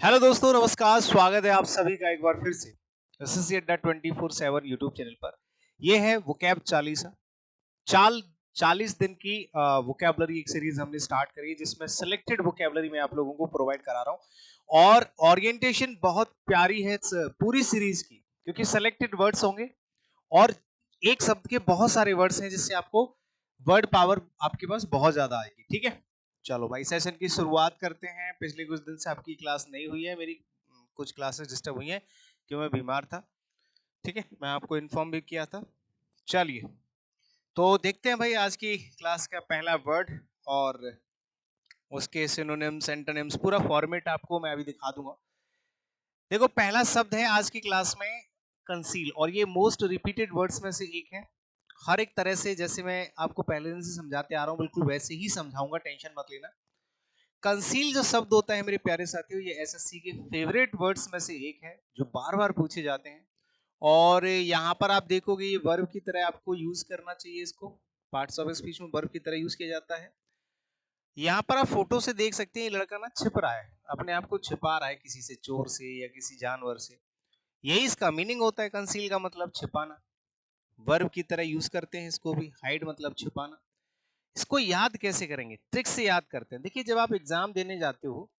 Hello दोस्तों, नमस्कार। स्वागत है आप सभी का एक बार फिर से एसएससी अड्डा 24/7 यूट्यूब चैनल पर। ये है वोकैब 40 चाल 40 दिन की वोकैबलरी एक सीरीज हमने स्टार्ट करी है, जिसमें सिलेक्टेड वोकैबलरी मैं आप लोगों को प्रोवाइड करा रहा हूँ। और ओरिएंटेशन बहुत प्यारी है इस पूरी सीरीज की, क्योंकि सिलेक्टेड वर्ड्स होंगे और एक शब्द के बहुत सारे वर्ड्स हैं, जिससे आपको वर्ड पावर आपके पास बहुत ज्यादा आएगी। ठीक है, चलो भाई सेशन की शुरुआत करते हैं। पिछले कुछ दिन से आपकी क्लास नहीं हुई है, मेरी कुछ क्लासेस डिस्टर्ब हुई हैं क्योंकि मैं बीमार था। ठीक है, मैं आपको इन्फॉर्म भी किया था। चलिए, तो देखते हैं भाई आज की क्लास का पहला वर्ड और उसके सिनोनिम्स, एंटोनिम्स, पूरा फॉर्मेट आपको मैं अभी दिखा दूंगा। देखो, पहला शब्द है आज की क्लास में कंसील, और ये मोस्ट रिपीटेड वर्ड्स में से एक है। हर एक तरह से, जैसे मैं आपको पहले दिन से समझाते आ रहा हूँ, बिल्कुल वैसे ही समझाऊंगा, टेंशन मत लेना। कंसील जो शब्द होता है मेरे प्यारे साथियों, ये एसएससी के फेवरेट वर्ड्स में से एक है, जो बार बार पूछे जाते हैं। और यहाँ पर आप देखोगे ये वर्ब की तरह आपको यूज करना चाहिए इसको। पार्ट्स ऑफ स्पीच में वर्ब की तरह यूज किया जाता है। यहाँ पर आप फोटो से देख सकते हैं, ये लड़का ना छिप रहा है, अपने आप को छिपा रहा है किसी से, चोर से या किसी जानवर से। यही इसका मीनिंग होता है। कंसील का मतलब छिपाना। वर्ब की तरह यूज करते हैं इसको भी। हाइड मतलब छिपाना। इसको याद कैसे करेंगे? ट्रिक से याद करते हैं। देखिए, जब आप एग्जाम देने जाते हो,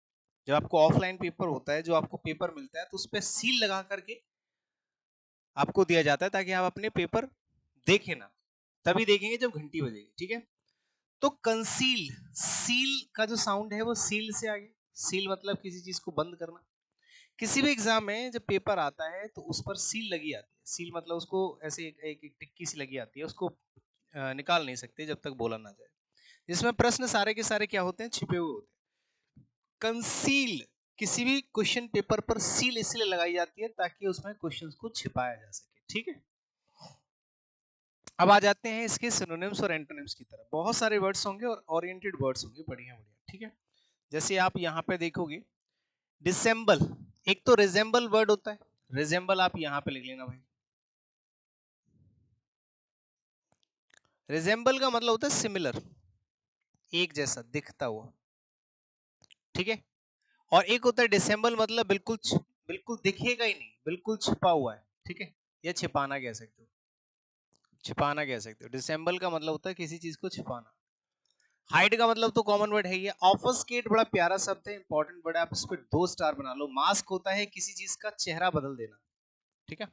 जब आपको ऑफलाइन पेपर होता है, जो आपको पेपर मिलता है, तो उस पर सील लगा करके आपको दिया जाता है, ताकि आप अपने पेपर देखें ना। तभी देखेंगे जब घंटी बजेगी। ठीक है, तो कंसील, सील का जो साउंड है वो सील से आ गया। सील मतलब किसी चीज को बंद करना। किसी भी एग्जाम में जब पेपर आता है तो उस पर सील लगी आती है। सील मतलब उसको ऐसे एक टिक्की सी लगी आती है, उसको निकाल नहीं सकते जब तक बोला ना जाए। जिसमें प्रश्न सारे के सारे क्या होते हैं? छिपे हुए होते हैं। कंसील, किसी भी क्वेश्चन पेपर पर सील इसलिए लगाई जाती है ताकि उसमें क्वेश्चंस को छिपाया जा सके। ठीक है, अब आ जाते हैं इसके सिनोनिम्स और एंटोनिम्स की तरफ। बहुत सारे वर्ड्स होंगे और ओरिएंटेड वर्ड्स होंगे, बढ़िया बढ़िया। ठीक है, जैसे आप यहाँ पे देखोगे, डिसेंबल, एक तो रिजेंबल वर्ड होता है। रिजेंबल आप यहाँ पे लिख लेना भाई। रिजेंबल का मतलब होता है सिमिलर, एक जैसा, दिखता हुआ। ठीक है, और एक होता है डिसेंबल, मतलब बिल्कुल बिल्कुल दिखेगा ही नहीं, बिल्कुल छिपा हुआ है। ठीक है, या छिपाना कह सकते हो। छिपाना कह सकते हो। डिसेंबल का मतलब होता है किसी चीज को छिपाना। हाइड का मतलब तो कॉमन वर्ड है ये। ऑफस्केट बड़ा प्यारा शब्द है, इंपॉर्टेंट वर्ड है, आप इस पर 2 स्टार बना लो। मास्क होता है किसी चीज का चेहरा बदल देना। ठीक है,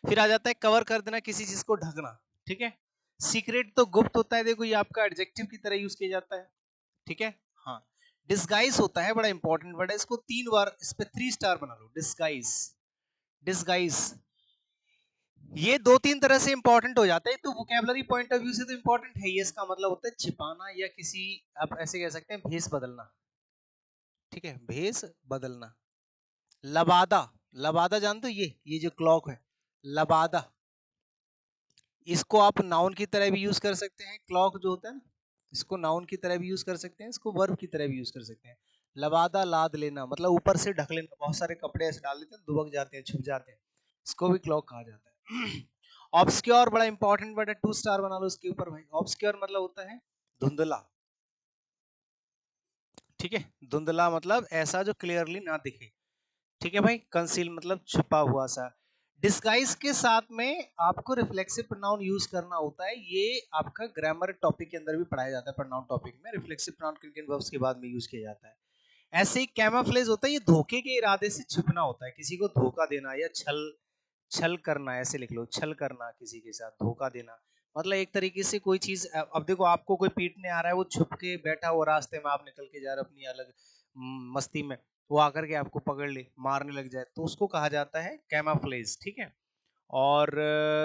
फिर आ जाता है कवर कर देना, किसी चीज को ढकना। ठीक है, सीक्रेट तो गुप्त होता है, देखो ये आपका एडजेक्टिव की तरह यूज किया जाता है। ठीक है, हाँ। डिस्गाइज होता है, बड़ा इंपॉर्टेंट वर्ड है, इसको 3 बार, इस पे 3 स्टार बना लो। डिस्गाइज, डिस्गाइज, ये 2-3 तरह से इंपॉर्टेंट हो जाता है। तो वोकैबुलरी पॉइंट ऑफ व्यू से तो इंपॉर्टेंट है ये। इसका मतलब होता है छिपाना, या किसी, आप ऐसे कह सकते हैं, भेष बदलना। ठीक है, भेष बदलना। लबादा, लबादा जानते हो? ये जो क्लॉक है, लबादा, इसको आप नाउन की तरह भी यूज कर सकते हैं। क्लॉक जो होता है ना, इसको नाउन की तरह भी यूज कर सकते हैं, इसको वर्ब की तरह भी यूज कर सकते हैं। लबादा, लाद लेना, मतलब ऊपर से ढक लेना। बहुत सारे कपड़े ऐसे डाल देते हैं, दुबक जाते हैं, छुप जाते हैं, इसको भी क्लॉक कहा जाता है। ऑब्सक्योर बड़ा इंपॉर्टेंट वर्ड है, 2 स्टार बना लो इसके ऊपर भाई। ऑब्सक्योर मतलब होता है धुंधला। ठीक है, धुंधला मतलब ऐसा जो क्लियरली ना दिखे। ठीक है भाई, कंसील मतलब छुपा हुआ सा। डिस्गाइज के साथ में आपको रिफ्लेक्सिव प्रोनाउन यूज करना होता है। ये आपका ग्रामर टॉपिक के अंदर भी पढ़ाया जाता है। प्रोनाउन टॉपिक में रिफ्लेक्सिव प्रोनाउन किन किन वर्ब्स के बाद में यूज किया जाता है। ऐसे ही कैमोफ्लेज होता है, ये धोखे के इरादे से छुपना होता है, किसी को धोखा देना या छल, छल करना, ऐसे लिख लो, छल करना, किसी के साथ धोखा देना। मतलब एक तरीके से कोई चीज, अब देखो आपको कोई पीटने आ रहा है, वो छुप के बैठा हुआ रास्ते में, आप निकल के जा रहे हो अपनी अलग मस्ती में, वो आकर के आपको पकड़ ले, मारने लग जाए, तो उसको कहा जाता है कैमोफ्लेज। ठीक है, और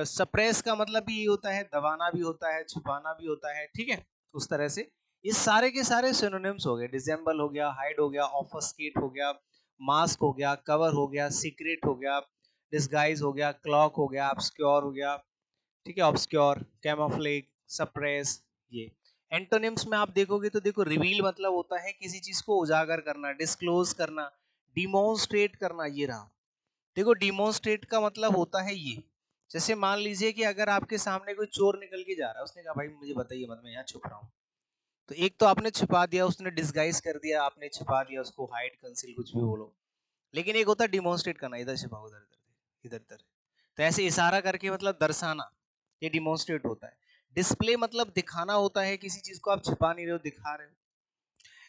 सप्रेस का मतलब भी ये होता है, दबाना भी होता है, छुपाना भी होता है। ठीक है, उस तरह से ये सारे के सारे सिनोनिम्स हो गए। डिसेंबल हो गया, हाइड हो गया, ऑफस्केट हो गया, मास्क हो गया, कवर हो गया, सीक्रेट हो गया, डिस्गाइज हो गया, क्लॉक हो गया, ऑब्सक्योर हो गया। ठीक है, ऑब्सक्योर, कैमोफ्लेज, सप्रेस, ये। एंटोनिम्स में आप देखोगे तो देखो, रिवील मतलब होता है किसी चीज को उजागर करना, डिस्क्लोज करना, डिमोन्स्ट्रेट करना, ये रहा। देखो, डिमोन्स्ट्रेट का मतलब होता है ये। जैसे मान लीजिए कि अगर आपके सामने कोई चोर निकल के जा रहा है, उसने कहा भाई मुझे बताइए मत, मैं यहाँ छुप रहा हूँ। तो एक तो आपने छिपा दिया, उसने डिस्गाइज कर दिया, आपने छिपा दिया उसको, हाइड, कंसील, कुछ भी बोलो। लेकिन एक होता है डिमॉन्स्ट्रेट करना, इधर छिपाओ, उधर इधर इधर इधर। तो ऐसे इशारा करके मतलब दर्शाना, ये डिमॉन्स्ट्रेट होता है। डिस्प्ले मतलब दिखाना होता है, किसी चीज को आप छिपा नहीं रहे हो, दिखा रहे हो।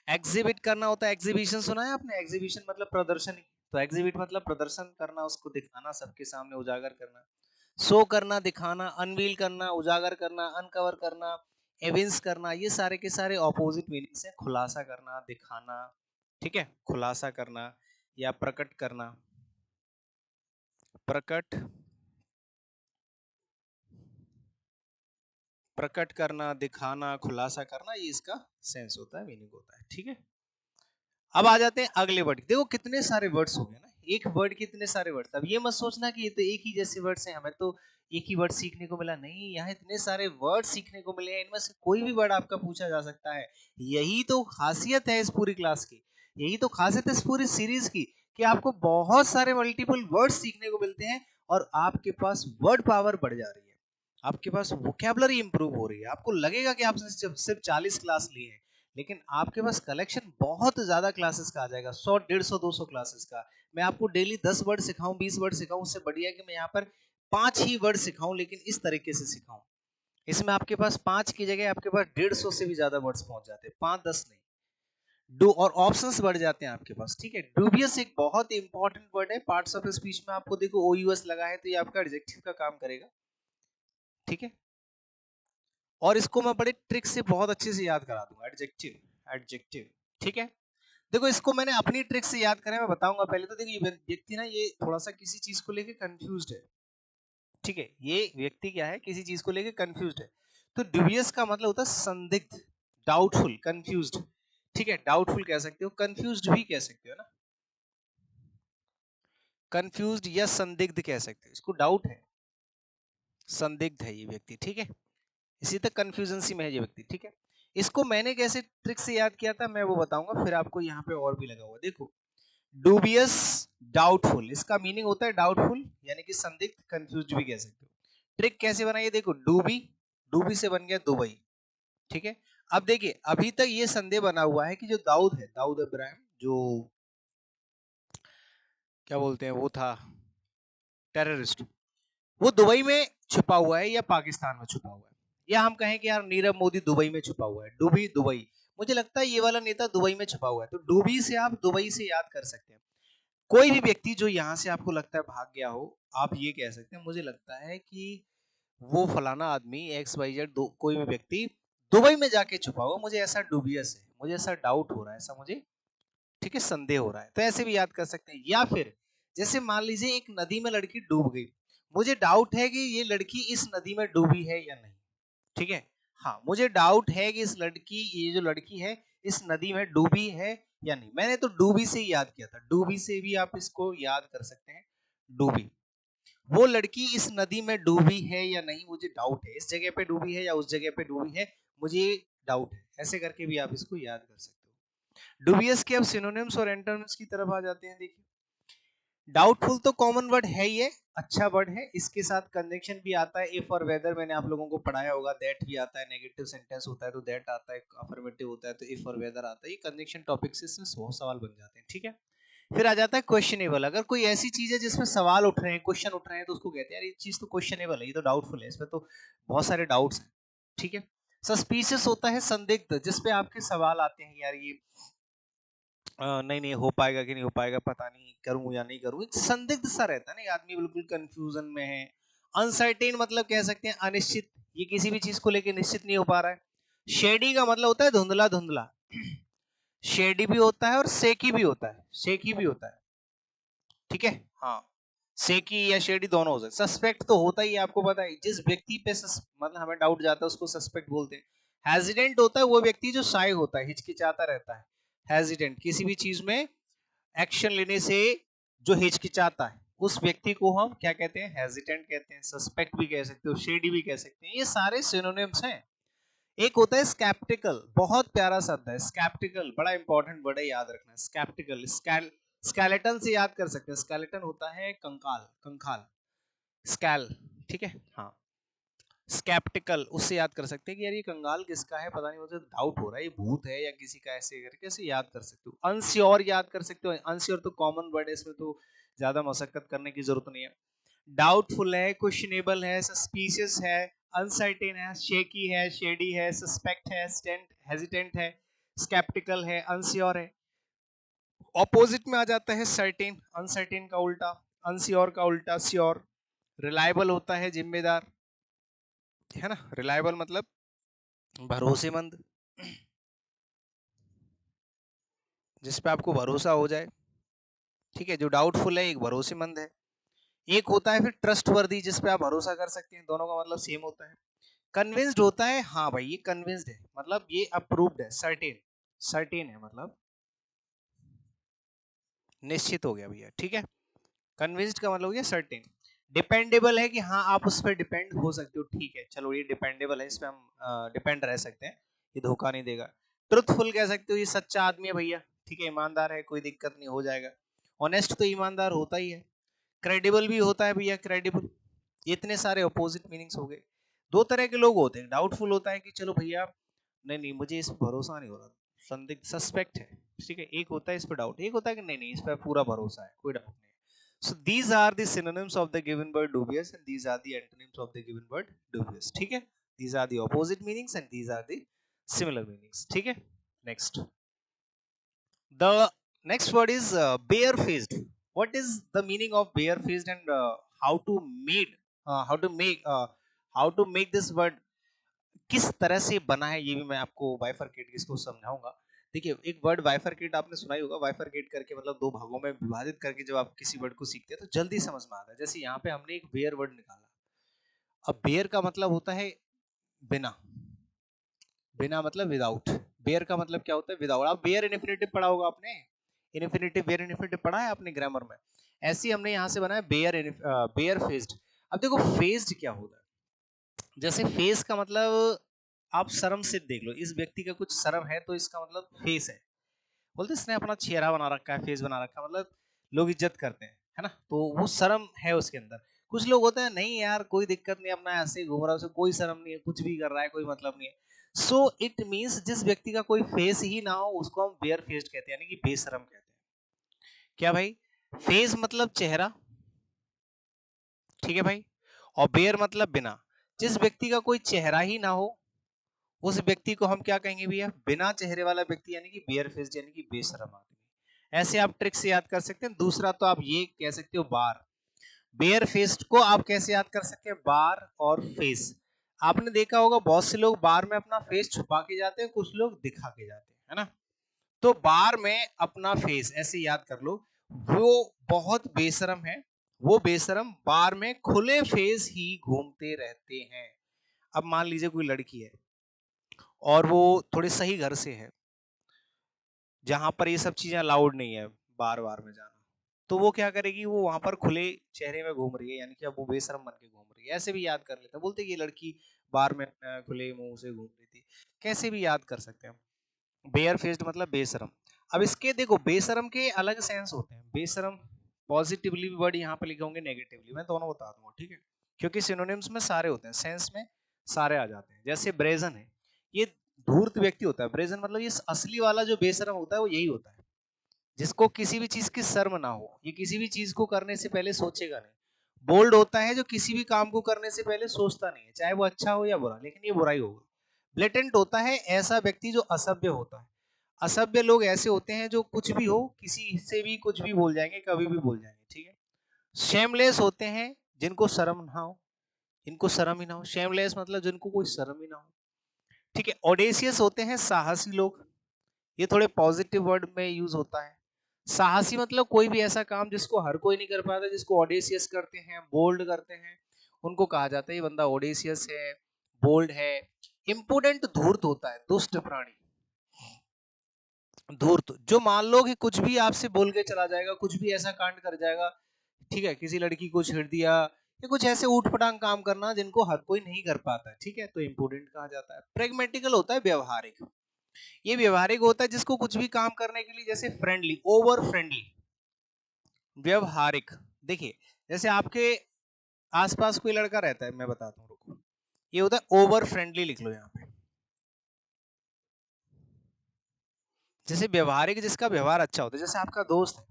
एग्जिबिट करना होता है, एग्जीबिशन सुना है आपने? एग्जीबिशन मतलब प्रदर्शनी। तो एग्जिबिट मतलब प्रदर्शन करना, उसको दिखाना, सबके सामने उजागर करना। शो करना, दिखाना, अनवील करना, उजागर करना, अनकवर करना, एविंस करना, ये सारे के सारे ऑपोजिट मीनिंग्स हैं। खुलासा करना, दिखाना, ठीक है, खुलासा करना या प्रकट करना, प्रकट, प्रकट करना, दिखाना, खुलासा करना, ये इसका सेंस होता है, मीनिंग होता है, ठीक है। अब आ जाते हैं अगले वर्ड। देखो कितने सारे वर्ड्स हो गए ना, एक वर्ड के इतने सारे वर्ड्स। अब ये मत सोचना कि ये तो एक ही जैसे वर्ड्स हैं, हमें तो एक ही वर्ड सीखने को मिला, नहीं, यहाँ इतने सारे वर्ड सीखने को मिले हैं, इनमें से कोई भी वर्ड आपका पूछा जा सकता है। यही तो खासियत है इस पूरी क्लास की, यही तो खासियत है इस पूरी सीरीज की, कि आपको बहुत सारे मल्टीपल वर्ड सीखने को मिलते हैं और आपके पास वर्ड पावर बढ़ जा रही है, आपके पास वोकैबुलरी इंप्रूव हो रही है। आपको लगेगा कि आपने सिर्फ 40 क्लास लिए हैं, लेकिन आपके पास कलेक्शन बहुत ज्यादा क्लासेस का आ जाएगा, 100, 150, 200 क्लासेस का। मैं आपको डेली 10 वर्ड सिखाऊं, 20 वर्ड सिखाऊं, उससे बढ़िया कि मैं यहाँ पर 5 ही वर्ड सिखाऊं, लेकिन इस तरीके से सिखाऊं। इसमें आपके पास 5 की जगह आपके पास 150 से भी ज्यादा वर्ड्स पहुंच जाते हैं, 5 10 नहीं। डू और ऑप्शंस बढ़ जाते हैं आपके पास, ठीक है। डूबियस एक बहुत इंपॉर्टेंट वर्ड है पार्ट्स ऑफ स्पीच में। आपको देखो OUS लगा है, तो ये आपका एडजेक्टिव का काम करेगा, ठीक है। और इसको मैं बड़े ट्रिक से बहुत अच्छे से याद करा दूंगा, एडजेक्टिव, एडजेक्टिव, ठीक है। देखो इसको मैंने अपनी ट्रिक से याद करा है, मैं बताऊंगा। पहले तो देखो ये व्यक्ति ना, ये थोड़ा सा किसी चीज को लेके कंफ्यूज्ड है, ठीक है। ये व्यक्ति क्या है, किसी चीज को लेके कंफ्यूज्ड है। तो ड्यूबियस का मतलब होता है संदिग्ध, डाउटफुल, कंफ्यूज्ड, ठीक है। डाउटफुल कह सकते हो, कंफ्यूज्ड भी कह सकते हो ना, कंफ्यूज्ड या संदिग्ध कह सकते हो, इसको डाउट है, संदिग्ध है ये व्यक्ति, ठीक है। इसी तक कंफ्यूजेंसी में है ये व्यक्ति, ठीक है। इसको मैंने कैसे ट्रिक से याद किया था मैं वो बताऊंगा, फिर आपको यहाँ पे और भी लगा हुआ। देखो डूबियस, डाउटफुल, इसका मीनिंग होता है डाउटफुल, यानी कि संदिग्ध, कंफ्यूज भी कह सकते हो। ट्रिक कैसे बनाइए, देखो डूबी, डूबी से बन गया दुबई, ठीक है। अब देखिए अभी तक ये संदेह बना हुआ है कि जो दाऊद है, दाऊद इब्राहिम, जो क्या बोलते हैं वो था टेररिस्ट, वो दुबई में छुपा हुआ है या पाकिस्तान में छुपा हुआ है, या हम कहें कि यार नीरव मोदी दुबई में छुपा हुआ है, डूबी दुबई। मुझे लगता है ये वाला नेता दुबई में छुपा हुआ है, तो डूबी से आप दुबई से याद कर सकते हैं। कोई भी व्यक्ति जो यहाँ से आपको लगता है भाग गया हो, आप ये कह सकते हैं मुझे लगता है कि वो फलाना आदमी XYZ, कोई भी व्यक्ति दुबई में जाके छुपा हुआ, मुझे ऐसा डूबियस है, मुझे ऐसा डाउट हो रहा है, ऐसा मुझे, ठीक है, संदेह हो रहा है। तो ऐसे भी याद कर सकते हैं। या फिर जैसे मान लीजिए एक नदी में लड़की डूब गई, मुझे डाउट है कि ये लड़की इस नदी में डूबी है या नहीं, ठीक है। हाँ, मुझे डाउट है कि इस लड़की, ये जो लड़की है, इस नदी में डूबी है या नहीं। मैंने तो डूबी से ही याद किया था, डूबी से भी आप इसको याद कर सकते हैं, डूबी। वो लड़की इस नदी में डूबी है या नहीं, मुझे डाउट है, इस जगह पे डूबी है या उस जगह पे डूबी है, मुझे डाउट है। ऐसे करके भी आप इसको याद कर सकते हो। डूबियस के अब सिनोनिम्स और एंटोनिम्स की तरफ आ जाते हैं। देखिए डाउटफुल तो कॉमन वर्ड है, ये अच्छा वर्ड है, इसके साथ कंजंक्शन भी आता है, इफ और वेदर, मैंने आप लोगों को पढ़ाया होगा। दैट भी आता है, नेगेटिव सेंटेंस होता है तो दैट आता है, अफर्मेटिव होता है तो इफ और वेदर आता है। ये कंजंक्शन टॉपिक से इसमें 100 सवाल बन जाते हैं, ठीक है। फिर आ जाता है क्वेश्चनेबल। अगर कोई ऐसी चीज है जिसमें सवाल उठ रहे हैं, क्वेश्चन उठ रहे हैं, तो उसको कहते हैं यार ये चीज तो क्वेश्चनेबल है, ये तो डाउटफुल है, इसमें तो बहुत सारे डाउट्स हैं, ठीक है। सस्पिशियस होता है संदिग्ध, जिसपे आपके सवाल आते हैं, यार ये नहीं नहीं हो पाएगा कि नहीं हो पाएगा, पता नहीं करूं या नहीं करूं, एक संदिग्ध सा रहता है ना, ये आदमी बिल्कुल कंफ्यूजन में है। अनसर्टेन मतलब कह सकते हैं अनिश्चित, ये किसी भी चीज को लेकर निश्चित नहीं हो पा रहा है। शेडी का मतलब होता है धुंधला, धुंधला, शेडी भी होता है और सेकी भी होता है, सेकी भी होता है, ठीक है। हाँ, सेकी या शेडी दोनों हो सकते। सस्पेक्ट तो होता ही है, आपको पता है, जिस व्यक्ति पे मतलब हमें डाउट जाता है उसको सस्पेक्ट बोलते हैं। हेजिडेंट होता है वो व्यक्ति जो शाय होता है, हिचकिचाता रहता है। हेजिडेंट, किसी भी चीज में एक्शन लेने से जो हिचकिचाता है, उस व्यक्ति को हम क्या कहते हैं, हेजिटेंट कहते हैं। सस्पेक्ट भी कह सकते हो, शेडी भी कह सकते हैं, ये सारे सिनोनिम्स हैं। एक होता है स्केप्टिकल, बहुत प्यारा शब्द है स्केप्टिकल, बड़ा इंपॉर्टेंट वर्ड है, याद रखना। स्केप्टिकल, स्केलेटन से याद कर सकते हैं, स्केलेटन होता है कंकाल, कंकाल, स्केल, ठीक है। हाँ, स्केप्टिकल, उससे याद कर सकते हैं कि यार ये कंगाल किसका है, पता नहीं, मुझे डाउट हो रहा है ये भूत है या किसी का, ऐसे करके ऐसे याद कर सकते हो। अनश्योर याद कर सकते हो, अनश्योर तो कॉमन वर्ड है, इसमें तो ज्यादा मशक्कत करने की जरूरत नहीं है। डाउटफुल है, क्वेश्चनेबल है, सस्पिशियस है, अनसर्टेन है, शेकी है, शेडी है, सस्पेक्ट है, स्टेंट हेजिटेंट है, स्केप्टिकल है, अनश्योर है। ऑपोजिट में आ जाता है सर्टेन, अनसर्टेन का उल्टा, अनश्योर का उल्टा श्योर। रिलायबल होता है जिम्मेदार, है ना, रिलायबल मतलब भरोसेमंद, जिस पे आपको भरोसा हो जाए, ठीक है। जो डाउटफुल है एक भरोसेमंद है। एक होता है फिर ट्रस्टवर्दी, जिस पे आप भरोसा कर सकते हैं, दोनों का मतलब सेम होता है। कन्विंस्ड होता है, हाँ भाई ये कन्विंस्ड है, मतलब ये अप्रूव्ड है, सर्टेन, सर्टेन है मतलब निश्चित हो गया भैया, ठीक है। कन्विंस्ड का मतलब हो गया सर्टेन। डिपेंडेबल है कि हाँ आप उस पर डिपेंड हो सकते हो, ठीक है, चलो ये डिपेंडेबल है, इस पे हम डिपेंड रह सकते हैं, ये धोखा नहीं देगा। ट्रुथफुल कह सकते हो, ये सच्चा आदमी है भैया, ठीक है, ईमानदार है, कोई दिक्कत नहीं, हो जाएगा। ऑनेस्ट तो ईमानदार होता ही है। क्रेडिबल भी होता है भैया, क्रेडिबल। ये इतने सारे अपोजिट मीनिंग्स हो गए। दो तरह के लोग होते हैं, डाउटफुल होता है कि चलो भैया नहीं नहीं मुझे इस पर भरोसा नहीं हो रहा, संदिग्ध, सस्पेक्ट है, ठीक है। एक होता है इस पर डाउट, एक होता है कि नहीं नहीं इस पर पूरा भरोसा है, कोई डाउट नहीं है। So these are the synonyms of the given word dubious and these are the antonyms of the given word dubious, ठीक है। These are the opposite meanings and these are the similar meanings, ठीक है। Next, the next word is barefaced. What is the meaning of barefaced and how to made how to make how to make this word, किस तरह से बना है, ये भी मैं आपको बाइफरकेट इसको समझाऊंगा। देखिए, एक वर्ड बाइफरकेट आपने सुना ही होगा, बाइफरकेट करके मतलब दो भागों में विभाजित करके जब आप किसी वर्ड को सीखते हैं तो जल्दी समझ में आता है। जैसे यहाँ पे हमने एक बेयर वर्ड निकाला, अब बेयर का मतलब होता है बिना, बिना मतलब विदाउट। बेयर का मतलब क्या होता है, विदाउट। आप बेयर इन्फिनेटिव पढ़ा होगा आपने, इन्फिनेटिव बेयर इन्फिनेटिव पढ़ा है आपने ग्रामर में। ऐसे ही हमने यहाँ से बनाया बेयर, बेयर फेस्ड। अब देखो फेस्ड क्या होता है, जैसे फेस का मतलब आप शर्म से देख लो, इस व्यक्ति का कुछ शर्म है तो इसका मतलब फेस है। बोलते इसने अपना चेहरा बना रखा है, फेस बना रखा है, मतलब लोग इज्जत करते हैं, है ना, तो वो शर्म है उसके अंदर। कुछ लोग होते हैं नहीं यार कोई दिक्कत नहीं, अपना ऐसे ही घूम रहा है, उसे कोई शर्म नहीं है, कुछ भी कर रहा है, कोई मतलब नहीं है। सो इट मीन्स जिस व्यक्ति का कोई फेस ही ना हो उसको हम बेयर फेस्ड कहते हैं, यानी कि बेशरम कहते हैं। क्या भाई, फेस मतलब चेहरा, ठीक है भाई, और बेयर मतलब बिना। जिस व्यक्ति का कोई चेहरा ही ना हो उस व्यक्ति को हम क्या कहेंगे भैया, बिना चेहरे वाला व्यक्ति, यानी कि बेयर फेस्ड, यानी कि बेशरम आदमी। ऐसे आप ट्रिक से याद कर सकते हैं। दूसरा तो आप ये कह सकते हो बार, बेयर फेस्ड को आप कैसे याद कर सकते हैं, बार और फेस। आपने देखा होगा बहुत से लोग बार में अपना फेस छुपा के जाते हैं, कुछ लोग दिखा के जाते हैं, है ना। तो बार में अपना फेस ऐसे याद कर लो, वो बहुत बेशरम है, वो बेशरम बार में खुले फेस ही घूमते रहते हैं। अब मान लीजिए कोई लड़की है और वो थोड़े सही घर से है जहां पर ये सब चीजें अलाउड नहीं है, बार बार में जाना, तो वो क्या करेगी, वो वहां पर खुले चेहरे में घूम रही है, यानी कि अब वो बेशरम बन के घूम रही है। ऐसे भी याद कर लेते हैं, बोलते हैं कि ये लड़की बार में खुले मुंह से घूम रही थी। कैसे भी याद कर सकते हैं, बेयर फेस्ड मतलब बेशरम। अब इसके देखो बेशरम के अलग सेंस होते हैं, बेशरम पॉजिटिवली वर्ड यहाँ पे लिखे होंगे, नेगेटिवली मैं दोनों बता दूंगा, ठीक है, क्योंकि सिनोनिम्स में सारे होते हैं, सेंस में सारे आ जाते हैं। जैसे ब्रेजन है, ये धूर्त व्यक्ति होता है, ब्रेजन मतलब ये असली वाला जो बेशरम होता है वो यही होता है, जिसको किसी भी चीज की शर्म ना हो, ये किसी भी चीज को करने से पहले सोचेगा नहीं। बोल्ड होता है जो किसी भी काम को करने से पहले सोचता नहीं है, चाहे वो अच्छा हो या बुरा, लेकिन ये बुरा ही होगा। ब्लेटेंट होता है ऐसा व्यक्ति जो असभ्य होता है, असभ्य लोग ऐसे होते हैं जो कुछ भी हो किसी से भी कुछ भी बोल जाएंगे, कभी भी बोल जाएंगे, ठीक है। शेमलेस होते हैं जिनको शर्म ना हो, इनको शर्म ही ना हो, शेमलेस मतलब जिनको कोई शर्म ही ना हो, ठीक है। ऑडेसियस होते हैं साहसी लोग, ये थोड़े पॉजिटिव वर्ड में यूज होता है। साहसी मतलब कोई भी ऐसा काम जिसको हर कोई नहीं कर पाता, जिसको ऑडेसियस करते हैं, बोल्ड करते हैं, उनको कहा जाता है ये बंदा ऑडेसियस है, बोल्ड है। इंपोर्टेंट धूर्त होता है, दुष्ट प्राणी, धूर्त जो मान लो कि कुछ भी आपसे बोल के चला जाएगा, कुछ भी ऐसा कांड कर जाएगा, ठीक है, किसी लड़की को छेड़ दिया या कुछ ऐसे ऊटपटांग काम करना जिनको हर कोई नहीं कर पाता है, ठीक है, तो इंपोर्टेंट कहा जाता है। प्रेगमेटिकल होता है व्यवहारिक, ये व्यवहारिक होता है जिसको कुछ भी काम करने के लिए, जैसे फ्रेंडली, ओवर फ्रेंडली, व्यवहारिक। देखिए जैसे आपके आसपास कोई लड़का रहता है, मैं बताता हूँ रुको, ये होता है ओवर फ्रेंडली, लिख लो यहाँ पे। जैसे व्यवहारिक, जिसका व्यवहार अच्छा होता है, जैसे आपका दोस्त है,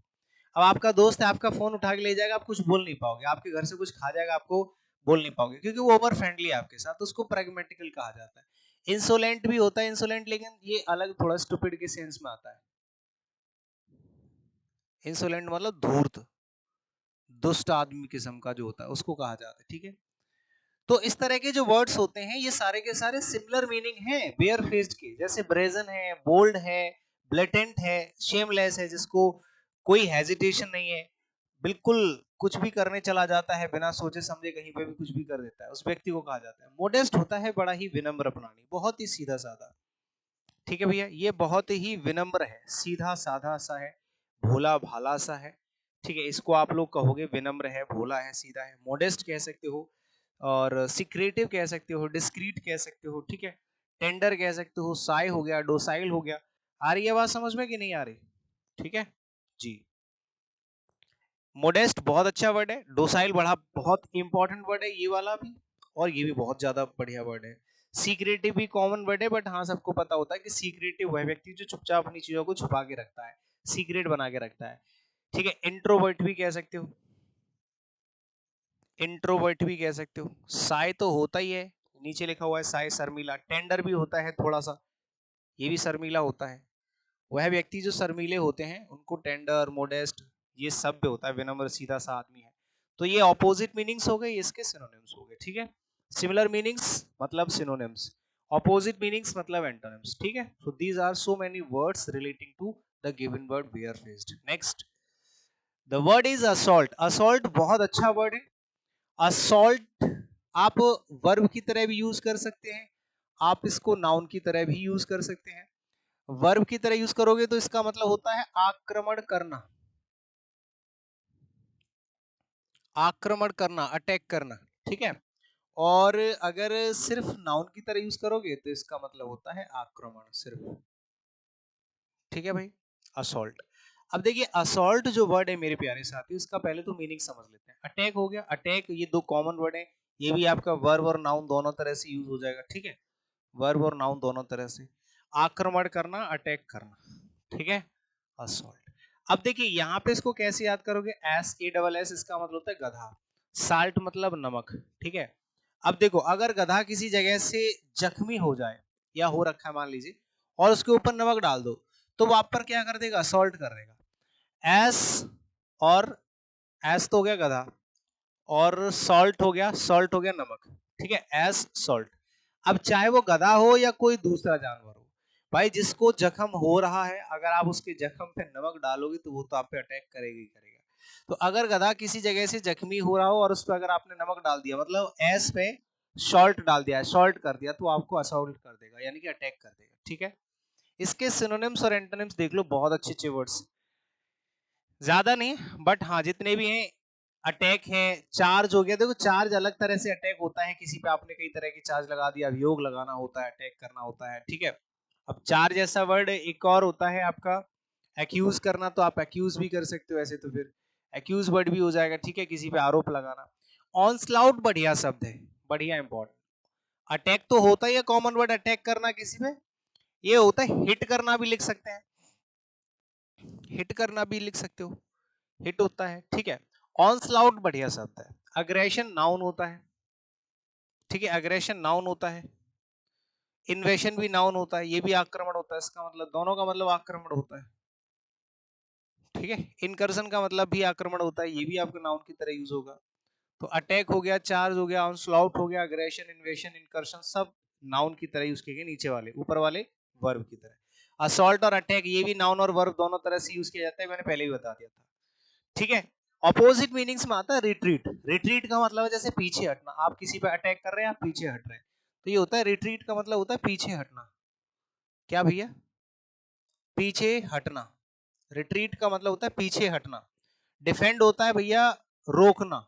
अब आपका दोस्त है, आपका फोन उठा के ले जाएगा, आप कुछ बोल नहीं पाओगे, आपके घर से कुछ खा जाएगा, आपको बोल नहीं पाओगे, क्योंकि वो ओवर फ्रेंडली है आपके साथ, उसको प्रैग्मेटिकल कहा जाता है। इंसोलेंट भी होता है, इंसोलेंट, लेकिन ये अलग थोड़ा स्टूपिड के सेंस में आता है। इंसोलेंट मतलब धूर्त, दुष्ट आदमी किस्म का जो होता है, उसको कहा जाता है, ठीक है। तो इस तरह के जो वर्ड्स होते हैं, ये सारे के सारे सिमिलर मीनिंग हैं बेयर फेस्ड के, जैसे ब्रेजन है, बोल्ड है, ब्लेटेंट है, शेमलेस है, जिसको कोई हेजिटेशन नहीं है, बिल्कुल कुछ भी करने चला जाता है बिना सोचे समझे, कहीं पे भी कुछ भी कर देता है, उस व्यक्ति को कहा जाता है। मोडेस्ट होता है बड़ा ही विनम्र प्राणी, बहुत ही सीधा साधा, ठीक है भैया, ये बहुत ही विनम्र है, सीधा साधा सा है, भोला भाला सा है, ठीक है, इसको आप लोग कहोगे विनम्र है, भोला है, सीधा है, मोडेस्ट कह सकते हो, और सिक्रेटिव कह सकते हो, डिस्क्रीट कह सकते हो, ठीक है, टेंडर कह सकते हो, साई हो गया, डोसाइल हो गया। आ रही है बात समझ में कि नहीं आ रही? ठीक है जी। मोडेस्ट बहुत अच्छा वर्ड है, डोसाइल बड़ा बहुत इंपॉर्टेंट वर्ड है ये वाला भी, और ये भी बहुत ज्यादा बढ़िया वर्ड है। सीक्रेटिव भी कॉमन वर्ड है, बट हाँ सबको पता होता है कि सीक्रेटिव वह व्यक्ति जो चुपचाप अपनी चीजों को छुपा के रखता है, सीक्रेट बना के रखता है, ठीक है। इंट्रोवर्ट भी कह सकते हो, इंट्रोवर्ट भी कह सकते हो। साई तो होता ही है, नीचे लिखा हुआ है साई, शर्मीला। टेंडर भी होता है थोड़ा सा, ये भी शर्मीला होता है। वह व्यक्ति जो शर्मीले होते हैं उनको टेंडर, मोडेस्ट, ये सब भी होता है, विनम्र सीधा सा आदमी है। तो ये ऑपोजिट मीनिंग्स हो गए, इसके सिनोनिम्स हो गए, ठीक है। सिमिलर मीनिंग्स मतलब सिनोनिम्स, ऑपोजिट मीनिंग्स मतलब एंटोनिम्स, ठीक है। So these are so many words relating to the given word barefaced. Next, the word is assault. Assault बहुत अच्छा वर्ड है। असॉल्ट आप वर्ब की तरह भी यूज कर सकते हैं, आप इसको नाउन की तरह भी यूज कर सकते हैं। वर्ब की तरह यूज करोगे तो इसका मतलब होता है आक्रमण करना, आक्रमण करना, अटैक करना, ठीक है। और अगर सिर्फ नाउन की तरह यूज करोगे तो इसका मतलब होता है आक्रमण सिर्फ, ठीक है भाई, असॉल्ट। अब देखिए असॉल्ट जो वर्ड है मेरे प्यारे साथियों, इसका पहले तो मीनिंग समझ लेते हैं। अटैक हो गया, अटैक, ये दो कॉमन वर्ड है, ये भी आपका वर्ब और नाउन दोनों तरह से यूज हो जाएगा, ठीक है, वर्ब और नाउन दोनों तरह से। आक्रमण करना, अटैक करना, ठीक है, असॉल्ट। अब देखिए यहाँ पे इसको कैसे याद करोगे, एस ए डबल एस, इसका मतलब होता है गधा, साल्ट मतलब नमक, ठीक है। अब देखो अगर गधा किसी जगह से जख्मी हो जाए या हो रखा है मान लीजिए, और उसके ऊपर नमक डाल दो, तो वो आप पर क्या कर देगा, असॉल्ट कर देगा। एस, और एस तो हो गया गधा, और सॉल्ट हो गया, सॉल्ट हो गया नमक, ठीक है, एस सॉल्ट। अब चाहे वो गधा हो या कोई दूसरा जानवर हो, भाई जिसको जख्म हो रहा है, अगर आप उसके जख्म पे नमक डालोगे तो वो तो आप पे अटैक करेगा ही करेगा। तो अगर गधा किसी जगह से जख्मी हो रहा हो और उस पर अगर आपने नमक डाल दिया, मतलब एस पे सॉल्ट डाल दिया, सॉल्ट कर दिया, तो आपको असॉल्ट कर देगा, यानी कि अटैक कर देगा, ठीक है। इसके सिनोनिम्स और एंटोनिम्स देख लो, बहुत अच्छे अच्छे वर्ड्स, ज्यादा नहीं बट हाँ जितने भी हैं। अटैक है, चार्ज हो गया, देखो चार्ज अलग तरह से अटैक होता है, किसी पे आपने कई तरह की चार्ज लगा दिया, अभियोग लगाना होता है, अटैक करना होता है, ठीक है। अब चार्ज जैसा वर्ड एक और होता है आपका एक्यूज करना, तो आप एक्यूज भी कर सकते हो ऐसे, तो फिर एक्यूज वर्ड भी हो जाएगा, ठीक है, किसी पे आरोप लगाना। ऑनस्लाउट बढ़िया शब्द है, बढ़िया इंपॉर्टेंट। अटैक तो होता ही है कॉमन वर्ड, अटैक करना किसी पे, ये होता है हिट करना भी लिख सकते हैं, हिट करना भी लिख सकते हो, हिट होता है, ठीक है। ऑनस्लाउट बढ़िया शब्द है। अग्रेशन नाउन होता है, ठीक है, अग्रेशन नाउन होता है। इन्वेशन भी नाउन होता है, ये भी आक्रमण होता है, इसका मतलब दोनों का मतलब आक्रमण होता है, ठीक है। इनकर्सन का मतलब भी आक्रमण होता है, ये भी आपका नाउन की तरह यूज होगा। तो अटैक हो गया, चार्ज हो गया, ऑनस्लाउट हो गया, अग्रेशन, इन्वेशन, इनकर्सन, सब नाउन की तरह यूज किए गए, नीचे वाले, ऊपर वाले वर्ब की तरह। असॉल्ट और अटैक ये भी नाउन और वर्ब दोनों तरह से यूज किया जाता है, मैंने पहले ही बता दिया था, ठीक है। ऑपोजिट मीनिंग्स में आता है रिट्रीट। रिट्रीट का मतलब है जैसे पीछे हटना, आप किसी पे अटैक कर रहे हैं, आप पीछे हट रहे हैं, तो ये होता है रिट्रीट का मतलब होता है पीछे हटना। क्या भैया, पीछे हटना। रिट्रीट का मतलब होता है पीछे हटना। डिफेंड होता है भैया रोकना,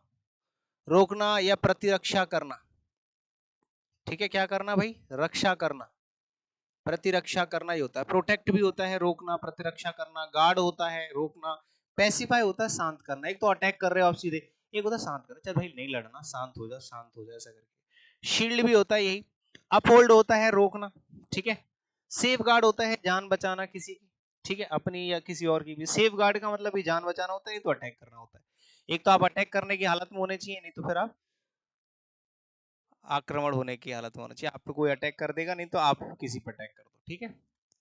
रोकना या प्रतिरक्षा करना, ठीक है, क्या करना भाई, रक्षा करना, प्रतिरक्षा करना ही होता है। प्रोटेक्ट भी होता है रोकना, प्रतिरक्षा करना, गार्ड होता है रोकना, पैसिफाई होता है शांत करना। एक तो अटैक कर रहे हो आप सीधे, एक होता है शांत करना, चल भाई नहीं लड़ना, शांत हो जा, शांत हो जा, ऐसा करके, शील्ड भी होता है यही, अपहोल्ड होता है रोकना, ठीक है, सेफ गार्ड होता है जान बचाना किसी की, ठीक है, अपनी या किसी और की भी। सेफ गार्ड का मतलब भी जान बचाना होता है, ये तो अटैक करना होता है। एक तो आप अटैक करने की हालत में होने चाहिए, नहीं तो फिर आप आक्रमण होने की हालत में होना चाहिए। आप पे कोई अटैक कर देगा, नहीं तो आप किसी पे अटैक कर दो, ठीक है।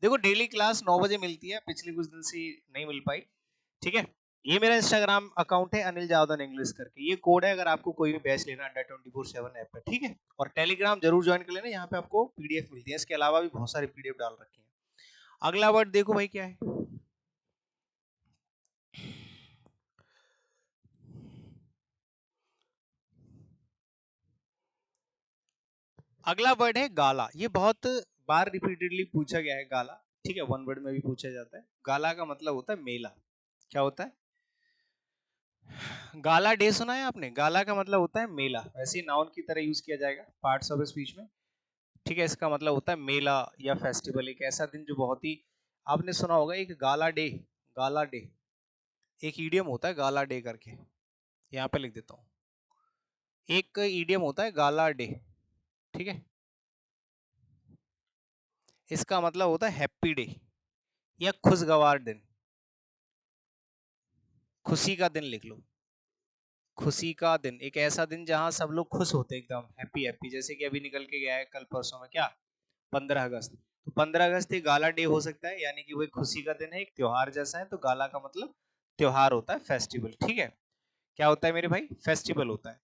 देखो डेली क्लास 9 बजे मिलती है, पिछले कुछ दिन से नहीं मिल पाई, ठीक है। ये मेरा इंस्टाग्राम अकाउंट है अनिल जावदन इंग्लिश करके, ये कोड है अगर आपको कोई भी बैच लेना है 24/7 ऐप पे, ठीक है। और टेलीग्राम जरूर ज्वाइन कर लेना, यहाँ पे आपको पीडीएफ मिलती है, इसके अलावा भी बहुत सारे पीडीएफ डाल रखे हैं। अगला वर्ड देखो भाई क्या है, अगला वर्ड है गाला। ये बहुत बार रिपीटेडली पूछा गया है गाला, ठीक है, वन वर्ड में भी पूछा जाता है। गाला का मतलब होता है मेला। क्या होता है? गाला डे सुना है आपने? गाला का मतलब होता है मेला, वैसे ही नाउन की तरह यूज किया जाएगा पार्ट्स ऑफ स्पीच में, ठीक है। इसका मतलब होता है मेला या फेस्टिवल, एक ऐसा दिन जो बहुत ही, आपने सुना होगा एक गाला डे, गाला डे एक ईडियम होता है गाला डे करके, यहाँ पे लिख देता हूँ, एक ईडियम होता है गाला डे, ठीक है। इसका मतलब होता है हैप्पी डे या खुशगवार दिन, खुशी का दिन लिख लो, खुशी का दिन, एक ऐसा दिन जहां सब लोग खुश होते हैं एकदम हैप्पी हैप्पी, जैसे कि अभी निकल के गया है कल परसों में क्या, 15 अगस्त। तो 15 अगस्त एक गाला डे हो सकता है, यानी कि वो एक खुशी का दिन है, एक त्योहार जैसा है। तो गाला का मतलब त्योहार होता है, फेस्टिवल, ठीक है। क्या होता है मेरे भाई? फेस्टिवल होता है।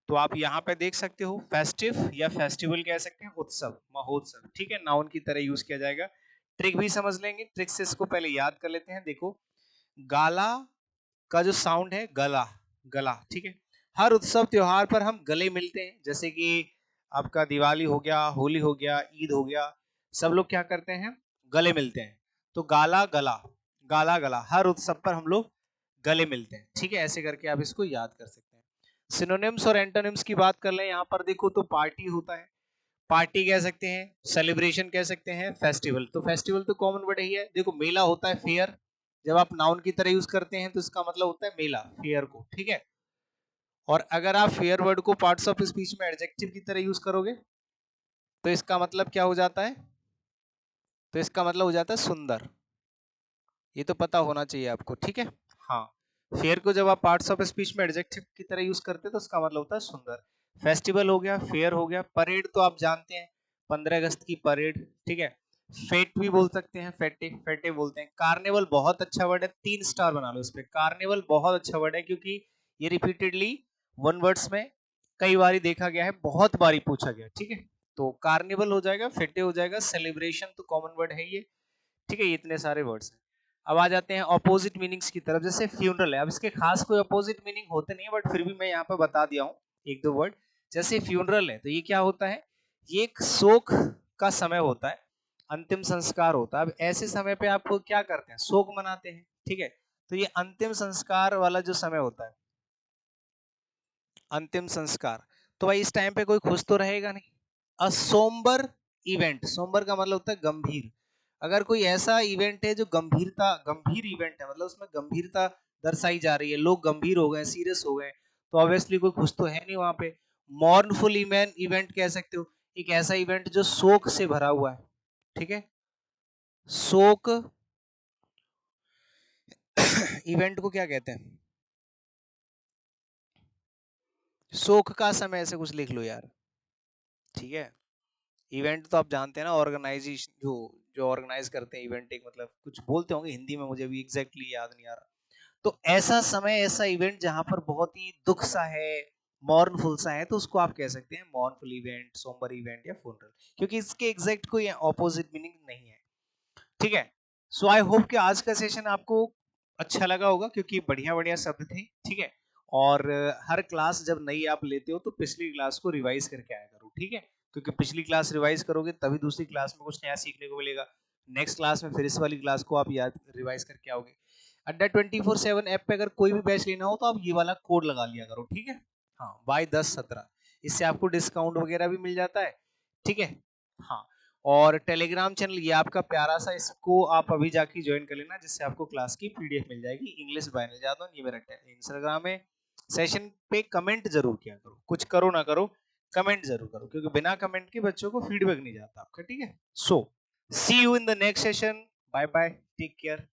तो आप यहाँ पे देख सकते हो फेस्टिव या फेस्टिवल कह सकते हैं, उत्सव महोत्सव, ठीक है, नाउन की तरह यूज किया जाएगा। ट्रिक भी समझ लेंगे, ट्रिक से इसको पहले याद कर लेते हैं। देखो गाला का जो साउंड है गला, गला, ठीक है। हर उत्सव त्योहार पर हम गले मिलते हैं, जैसे कि आपका दिवाली हो गया, होली हो गया, ईद हो गया, सब लोग क्या करते हैं? गले मिलते हैं। तो गाला गला, गाला गला, हर उत्सव पर हम लोग गले मिलते हैं, ठीक है। ऐसे करके आप इसको याद कर सकते हैं। सिनोनिम्स और एंटोनिम्स की बात कर लें यहाँ पर, देखो तो पार्टी होता है, पार्टी कह सकते हैं, सेलिब्रेशन कह सकते हैं, फेस्टिवल, तो फेस्टिवल तो कॉमन वर्ड ही है। देखो मेला होता है फेयर, जब आप नाउन की तरह यूज करते हैं तो इसका मतलब होता है मेला, फेयर को, ठीक है। और अगर आप फेयर वर्ड को पार्ट्स ऑफ स्पीच में एडजेक्टिव की तरह यूज करोगे तो इसका मतलब क्या हो जाता है? तो इसका मतलब हो जाता है सुंदर। ये तो पता होना चाहिए आपको, ठीक है। हाँ, फेयर को जब आप पार्ट्स ऑफ स्पीच में एडजेक्टिव की तरह यूज करते हैं तो उसका मतलब होता है सुंदर। फेस्टिवल हो गया, फेयर हो गया, परेड तो आप जानते हैं, 15 अगस्त की परेड, ठीक है। फेट भी बोल सकते हैं, फेटे, फेटे बोलते हैं। कार्निवल बहुत अच्छा वर्ड है, 3 स्टार बना लो इस पे, कार्निवल बहुत अच्छा वर्ड है, क्योंकि ये रिपीटेडली वन वर्ड्स में कई बार देखा गया है, बहुत बारी पूछा गया, ठीक है। तो कार्निवल हो जाएगा, फेटे हो जाएगा, सेलिब्रेशन तो कॉमन वर्ड है ये, ठीक है। ये इतने सारे वर्ड्स हैं। अब आ जाते हैं ऑपोजिट मीनिंग्स की तरफ, जैसे फ्यूनरल है। अब इसके खास कोई ऑपोजिट मीनिंग होते नहीं है, बट फिर भी मैं यहाँ पे बता दिया हूँ एक दो वर्ड। जैसे फ्यूनरल है तो ये क्या होता है? ये एक शोक का समय होता है, अंतिम संस्कार होता है। अब ऐसे समय पे आप क्या करते हैं? शोक मनाते हैं, ठीक है। तो ये अंतिम संस्कार वाला जो समय होता है, अंतिम संस्कार, तो भाई इस टाइम पे कोई खुश तो रहेगा नहीं। अ सोम्बर इवेंट, सोम्बर का मतलब होता है गंभीर। अगर कोई ऐसा इवेंट है जो गंभीरता, गंभीर इवेंट है, मतलब उसमें गंभीरता दर्शाई जा रही है, लोग गंभीर हो गए, सीरियस हो गए, तो ऑब्वियसली कोई खुश तो है नहीं वहां पे। मॉर्नफुल इवेंट कह सकते हो, एक ऐसा इवेंट जो शोक से भरा हुआ है, ठीक है। शोक इवेंट को क्या कहते हैं? शोक का समय, ऐसे कुछ लिख लो यार, ठीक है। इवेंट तो आप जानते हैं ना, ऑर्गेनाइजेशन जो जो ऑर्गेनाइज करते हैं इवेंट, एक मतलब कुछ बोलते होंगे हिंदी में, मुझे भी एग्जैक्टली याद नहीं आ रहा। तो ऐसा समय, ऐसा इवेंट जहां पर बहुत ही दुख सा है, मॉर्नफुल सा है, तो उसको आप कह सकते हैं मॉर्नफुल इवेंट, सोम्बर इवेंट या फ्यूनरल, क्योंकि इसके एग्जैक्ट कोई ऑपोजिट मीनिंग नहीं है, ठीक है। सो आई होप कि आज का सेशन आपको अच्छा लगा होगा, क्योंकि बढ़िया बढ़िया शब्द थे, ठीक है। और हर क्लास जब नई आप लेते हो तो पिछली क्लास को रिवाइज करके आया करो, ठीक है। क्योंकि पिछली क्लास रिवाइज करोगे तभी दूसरी क्लास में कुछ नया सीखने को मिलेगा, नेक्स्ट क्लास में फिर इस वाली क्लास को आप याद रिवाइज करके आओगे। Adda 24/7 ऐप पे अगर कोई भी बैच लेना हो तो आप ये वाला कोड लगा लिया करो, ठीक है। हाँ, Y1017, इससे आपको डिस्काउंट वगैरह भी मिल जाता है, ठीक है। हाँ, और टेलीग्राम चैनल ये आपका प्यारा सा, इसको आप अभी जाके ज्वाइन कर लेना, जिससे आपको क्लास की पीडीएफ मिल जाएगी, इंग्लिश बाय अनिल जादव, ये मेरा इंस्टाग्राम है। सेशन पे कमेंट जरूर किया करो, कुछ करो ना करो, कमेंट जरूर करो, क्योंकि बिना कमेंट के बच्चों को फीडबैक नहीं जाता आपका, ठीक है। So see you in the next session, bye bye, take care.